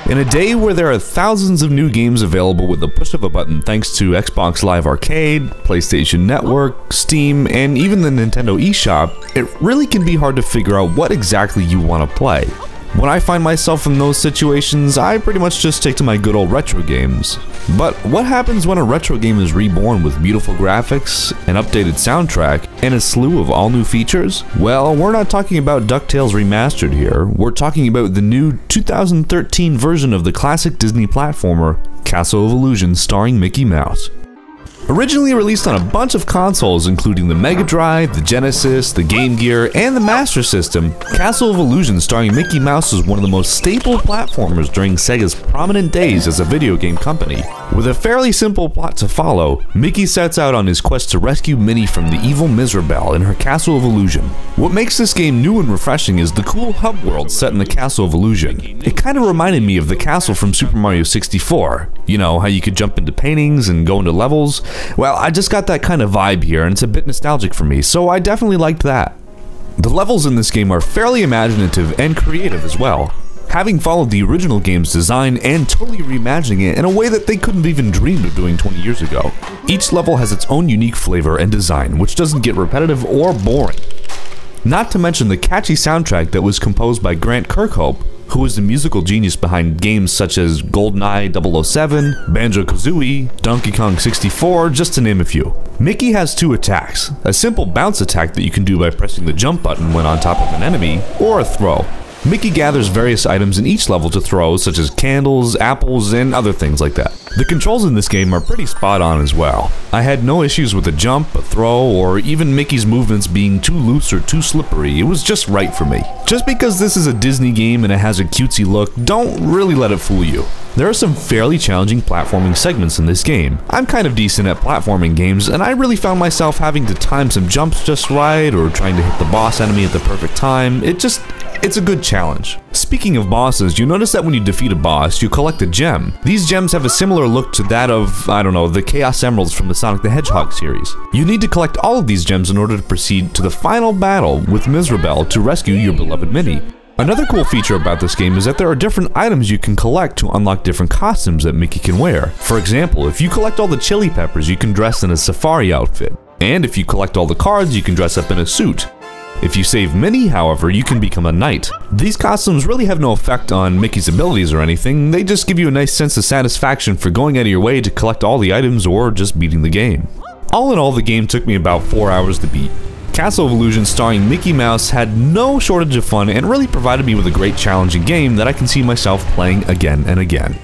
In a day where there are thousands of new games available with the push of a button thanks to Xbox Live Arcade, PlayStation Network, Steam, and even the Nintendo eShop, it really can be hard to figure out what exactly you want to play. When I find myself in those situations, I pretty much just stick to my good old retro games. But what happens when a retro game is reborn with beautiful graphics, an updated soundtrack, and a slew of all new features? Well, we're not talking about DuckTales Remastered here, we're talking about the new 2013 version of the classic Disney platformer, Castle of Illusion starring Mickey Mouse. Originally released on a bunch of consoles including the Mega Drive, the Genesis, the Game Gear, and the Master System, Castle of Illusion starring Mickey Mouse is one of the most staple platformers during Sega's prominent days as a video game company. With a fairly simple plot to follow, Mickey sets out on his quest to rescue Minnie from the evil Mizrabel in her Castle of Illusion. What makes this game new and refreshing is the cool hub world set in the Castle of Illusion. It kind of reminded me of the castle from Super Mario 64. You know, how you could jump into paintings and go into levels? Well, I just got that kind of vibe here, and it's a bit nostalgic for me, so I definitely liked that. The levels in this game are fairly imaginative and creative as well, having followed the original game's design and totally reimagining it in a way that they couldn't have even dreamed of doing 20 years ago. Each level has its own unique flavor and design, which doesn't get repetitive or boring. Not to mention the catchy soundtrack that was composed by Grant Kirkhope, who is the musical genius behind games such as GoldenEye 007, Banjo-Kazooie, Donkey Kong 64, just to name a few. Mickey has two attacks, a simple bounce attack that you can do by pressing the jump button when on top of an enemy, or a throw. Mickey gathers various items in each level to throw, such as candles, apples, and other things like that. The controls in this game are pretty spot on as well. I had no issues with a jump, a throw, or even Mickey's movements being too loose or too slippery. It was just right for me. Just because this is a Disney game and it has a cutesy look, don't really let it fool you. There are some fairly challenging platforming segments in this game. I'm kind of decent at platforming games, and I really found myself having to time some jumps just right, or trying to hit the boss enemy at the perfect time. It's a good challenge. Speaking of bosses, you notice that when you defeat a boss, you collect a gem. These gems have a similar look to that of, I don't know, the Chaos Emeralds from the Sonic the Hedgehog series. You need to collect all of these gems in order to proceed to the final battle with Mizrabel to rescue your beloved Minnie. Another cool feature about this game is that there are different items you can collect to unlock different costumes that Mickey can wear. For example, if you collect all the chili peppers, you can dress in a safari outfit. And if you collect all the cards, you can dress up in a suit. If you save Minnie, however, you can become a knight. These costumes really have no effect on Mickey's abilities or anything, they just give you a nice sense of satisfaction for going out of your way to collect all the items or just beating the game. All in all, the game took me about 4 hours to beat. Castle of Illusion starring Mickey Mouse had no shortage of fun and really provided me with a great challenging game that I can see myself playing again and again.